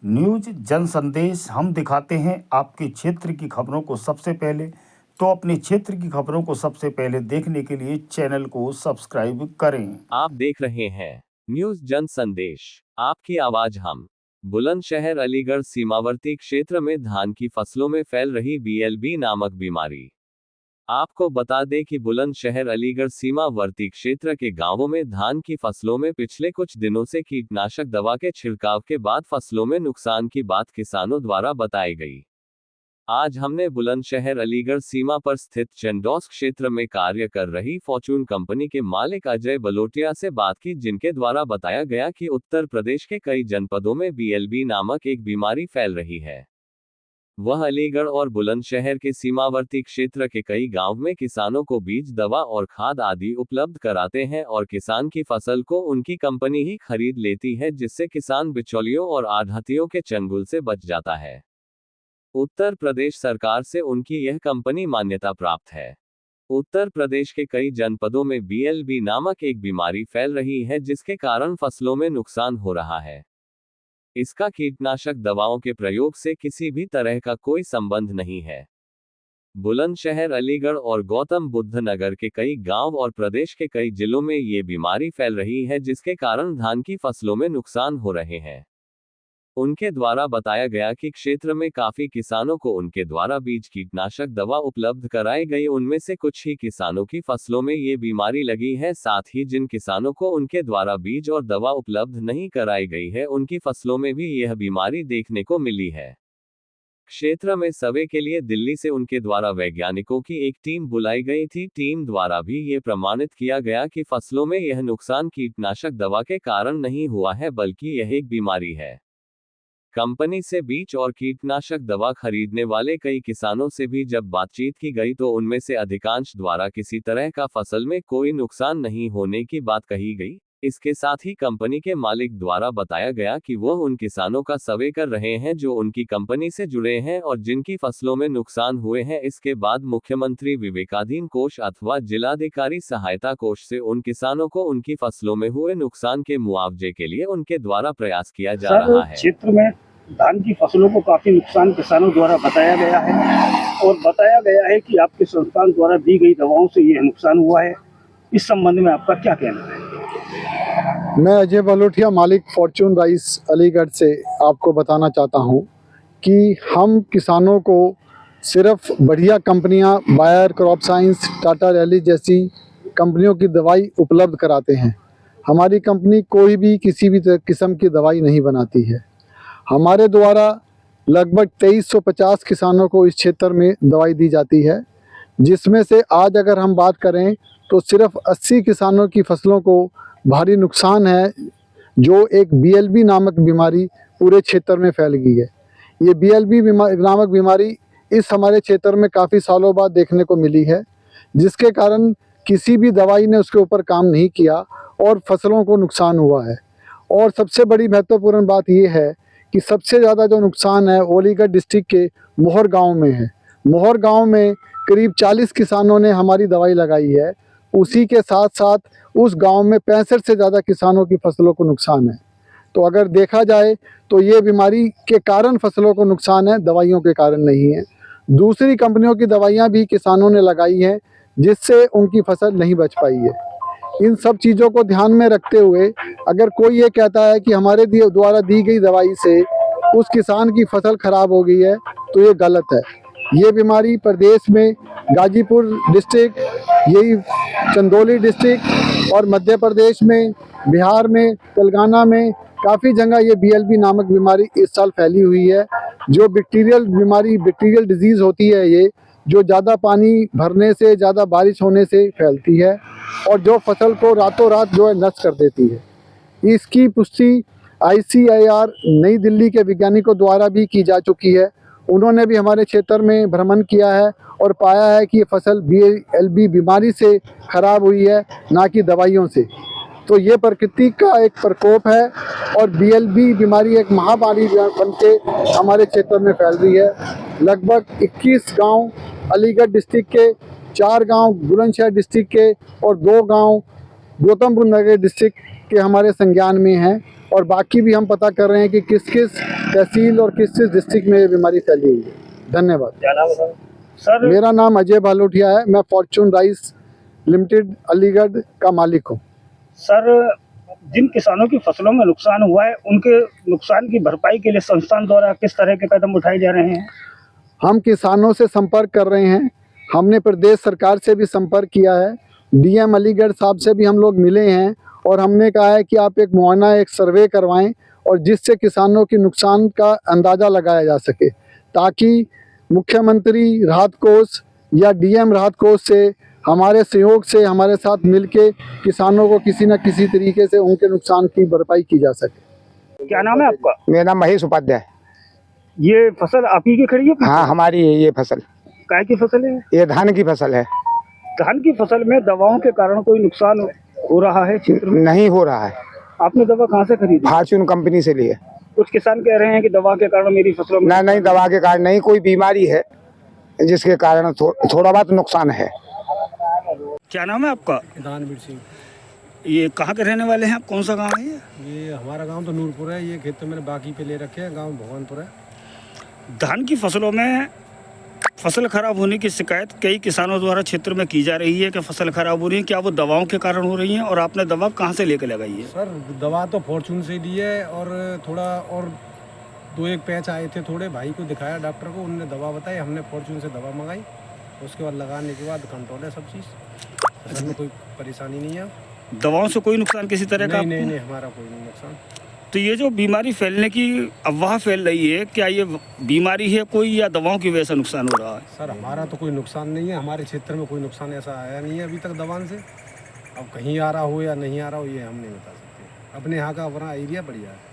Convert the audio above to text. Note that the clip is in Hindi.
न्यूज जन संदेश हम दिखाते हैं आपके क्षेत्र की खबरों को सबसे पहले। तो अपने क्षेत्र की खबरों को सबसे पहले देखने के लिए चैनल को सब्सक्राइब करें। आप देख रहे हैं न्यूज जन संदेश, आपकी आवाज हम। बुलंदशहर अलीगढ़ सीमावर्ती क्षेत्र में धान की फसलों में फैल रही बीएलबी नामक बीमारी। आपको बता दें कि बुलंदशहर अलीगढ़ सीमावर्ती क्षेत्र के गांवों में धान की फसलों में पिछले कुछ दिनों से कीटनाशक दवा के छिड़काव के बाद फसलों में नुकसान की बात किसानों द्वारा बताई गई। आज हमने बुलंदशहर अलीगढ़ सीमा पर स्थित चंदौस क्षेत्र में कार्य कर रही फॉर्चून कंपनी के मालिक अजय बलोटिया से बात की, जिनके द्वारा बताया गया कि उत्तर प्रदेश के कई जनपदों में बीएलबी नामक एक बीमारी फैल रही है। वह अलीगढ़ और बुलंदशहर के सीमावर्ती क्षेत्र के कई गांव में किसानों को बीज, दवा और खाद आदि उपलब्ध कराते हैं और किसान की फसल को उनकी कंपनी ही खरीद लेती है, जिससे किसान बिचौलियों और आढ़तियों के चंगुल से बच जाता है। उत्तर प्रदेश सरकार से उनकी यह कंपनी मान्यता प्राप्त है। उत्तर प्रदेश के कई जनपदों में बीएलबी नामक एक बीमारी फैल रही है, जिसके कारण फसलों में नुकसान हो रहा है। इसका कीटनाशक दवाओं के प्रयोग से किसी भी तरह का कोई संबंध नहीं है। बुलंदशहर, अलीगढ़ और गौतम बुद्ध नगर के कई गांव और प्रदेश के कई जिलों में ये बीमारी फैल रही है, जिसके कारण धान की फसलों में नुकसान हो रहे हैं। उनके द्वारा बताया गया कि क्षेत्र में काफी किसानों को उनके द्वारा बीज, कीटनाशक दवा उपलब्ध कराई गई, उनमें से कुछ ही किसानों की फसलों में ये बीमारी लगी है। साथ ही जिन किसानों को उनके द्वारा बीज और दवा उपलब्ध नहीं कराई गई है, उनकी फसलों में भी यह बीमारी देखने को मिली है। क्षेत्र में सर्वे के लिए दिल्ली से उनके द्वारा वैज्ञानिकों की एक टीम बुलाई गई थी। टीम द्वारा भी ये प्रमाणित किया गया कि फसलों में यह नुकसान कीटनाशक दवा के कारण नहीं हुआ है, बल्कि यह एक बीमारी है। कंपनी से बीज और कीटनाशक दवा खरीदने वाले कई किसानों से भी जब बातचीत की गई तो उनमें से अधिकांश द्वारा किसी तरह का फसल में कोई नुकसान नहीं होने की बात कही गई। इसके साथ ही कंपनी के मालिक द्वारा बताया गया कि वह उन किसानों का सर्वे कर रहे हैं जो उनकी कंपनी से जुड़े हैं और जिनकी फसलों में नुकसान हुए हैं। इसके बाद मुख्यमंत्री विवेकाधीन कोष अथवा जिलाधिकारी सहायता कोष से उन किसानों को उनकी फसलों में हुए नुकसान के मुआवजे के लिए उनके द्वारा प्रयास किया जा रहा है। क्षेत्र में धान की फसलों को काफी नुकसान किसानों द्वारा बताया गया है और बताया गया है कि आपके संस्थान द्वारा दी गई दवाओं से यह नुकसान हुआ है। इस संबंध में आपका क्या कहना है? मैं अजय बलोटिया, मालिक फॉर्चून राइस अलीगढ़ से आपको बताना चाहता हूं कि हम किसानों को सिर्फ बढ़िया कंपनियां, buyer crop science, Tata rally जैसी कंपनियों की दवाई उपलब्ध कराते हैं। हमारी कंपनी कोई भी किसी भी किस्म की दवाई नहीं बनाती है। हमारे द्वारा लगभग 2350 किसानों को इस क्षेत्र में दवाई दी जाती है, जिसमें से आज अगर हम बात करें तो सिर्फ 80 किसानों की फसलों को भारी नुकसान है, जो एक बीएलबी नामक बीमारी पूरे क्षेत्र में फैल गई है। ये बीएलबी नामक बीमारी इस हमारे क्षेत्र में काफ़ी सालों बाद देखने को मिली है, जिसके कारण किसी भी दवाई ने उसके ऊपर काम नहीं किया और फसलों को नुकसान हुआ है। और सबसे बड़ी महत्वपूर्ण बात ये है कि सबसे ज़्यादा जो नुकसान है अलीगढ़ डिस्ट्रिक्ट के मोहर गांव में है। मोहर गांव में करीब 40 किसानों ने हमारी दवाई लगाई है। उसी के साथ साथ उस गांव में 65 से ज़्यादा किसानों की फसलों को नुकसान है। तो अगर देखा जाए तो ये बीमारी के कारण फसलों को नुकसान है, दवाइयों के कारण नहीं है। दूसरी कंपनियों की दवाइयाँ भी किसानों ने लगाई हैं, जिससे उनकी फसल नहीं बच पाई है। इन सब चीज़ों को ध्यान में रखते हुए अगर कोई ये कहता है कि हमारे द्वारा दी गई दवाई से उस किसान की फसल खराब हो गई है, तो ये गलत है। ये बीमारी प्रदेश में गाजीपुर डिस्ट्रिक्ट, यही चंदौली डिस्ट्रिक्ट और मध्य प्रदेश में, बिहार में, तेलंगाना में काफ़ी जगह ये बीएलबी नामक बीमारी इस साल फैली हुई है। जो बैक्टीरियल बीमारी, बैक्टीरियल डिजीज़ होती है, ये जो ज़्यादा पानी भरने से, ज़्यादा बारिश होने से फैलती है और जो फसल को रातों रात जो है नष्ट कर देती है। इसकी पुष्टि ICAR नई दिल्ली के वैज्ञानिकों द्वारा भी की जा चुकी है। उन्होंने भी हमारे क्षेत्र में भ्रमण किया है और पाया है कि ये फसल बीएलबी बीमारी से खराब हुई है, ना कि दवाइयों से। तो ये प्रकृति का एक प्रकोप है और बीएलबी बीमारी एक महामारी बन के हमारे क्षेत्र में फैल रही है। लगभग 21 गांव अलीगढ़ डिस्ट्रिक्ट के, 4 गांव बुलंदशहर डिस्ट्रिक्ट के और 2 गांव गौतम बुद्ध नगर डिस्ट्रिक्ट के हमारे संज्ञान में हैं और बाकी भी हम पता कर रहे हैं कि किस किस तहसील और किस किस डिस्ट्रिक्ट में ये बीमारी फैली हुई है। धन्यवाद। क्या नाम है सर? मेरा नाम अजय भालोठिया है। मैं फॉर्चून राइस लिमिटेड अलीगढ़ का मालिक हूँ। सर, जिन किसानों की फसलों में नुकसान हुआ है, उनके नुकसान की भरपाई के लिए संस्थान द्वारा किस तरह के कदम उठाए जा रहे हैं? हम किसानों से संपर्क कर रहे हैं। हमने प्रदेश सरकार से भी संपर्क किया है। डीएम अलीगढ़ साहब से भी हम लोग मिले हैं और हमने कहा है कि आप एक मुआयना, एक सर्वे करवाएं और जिससे किसानों की नुकसान का अंदाज़ा लगाया जा सके, ताकि मुख्यमंत्री राहत कोष या डीएम राहत कोष से हमारे सहयोग से हमारे साथ मिलके किसानों को किसी न किसी तरीके से उनके नुकसान की भरपाई की जा सके। क्या नाम है आपका? मेरा नाम महेश उपाध्याय। ये फसल आप ही की खड़ी है? हाँ, हमारी है ये फसल। काय की फसल है? ये धान की फसल है। धान की फसल में दवाओं के कारण कोई नुकसान हो रहा है क्षेत्र में? नहीं हो रहा है। आपने दवा कहाँ से खरीदी? फॉर्च्यून कंपनी से लिए। कुछ किसान कह रहे हैं कि दवा के कारण मेरी फसलों में नहीं, दवा के कारण नहीं, कोई बीमारी है जिसके कारण थोड़ा बहुत नुकसान है। क्या नाम है आपका? दानवीर सिंह। ये कहाँ के रहने वाले हैं आप? कौन सा गांव है ये हमारा गांव तो नूरपुर है। ये खेत तो मैंने बाकी पे ले रखे हैं। गांव भगवानपुर है। धान की फसलों में फसल खराब होने की शिकायत कई किसानों द्वारा क्षेत्र में की जा रही है कि फसल खराब हो रही है। क्या वो दवाओं के कारण हो रही है और आपने दवा कहाँ से लेकर लगाई है? सर, दवा तो फॉर्चून से ली है और थोड़ा और 2-1 पैच आए थे, थोड़े भाई को दिखाया डॉक्टर को, उन्होंने दवा बताई, हमने फॉर्चून से दवा मंगाई। उसके बाद लगाने के बाद कंट्रोल है सब चीज़। फसल में कोई परेशानी नहीं है। दवाओं से कोई नुकसान किसी तरह का? नहीं, हमारा कोई नहीं नुकसान। तो ये जो बीमारी फैलने की अफवाह फैल रही है, क्या ये बीमारी है कोई या दवाओं की वजह से नुकसान हो रहा है? सर, हमारा तो कोई नुकसान नहीं है। हमारे क्षेत्र में कोई नुकसान ऐसा आया नहीं है अभी तक दवा से। अब कहीं आ रहा हो या नहीं आ रहा हो ये हम नहीं बता सकते। अपने यहाँ का अपना एरिया बढ़िया है।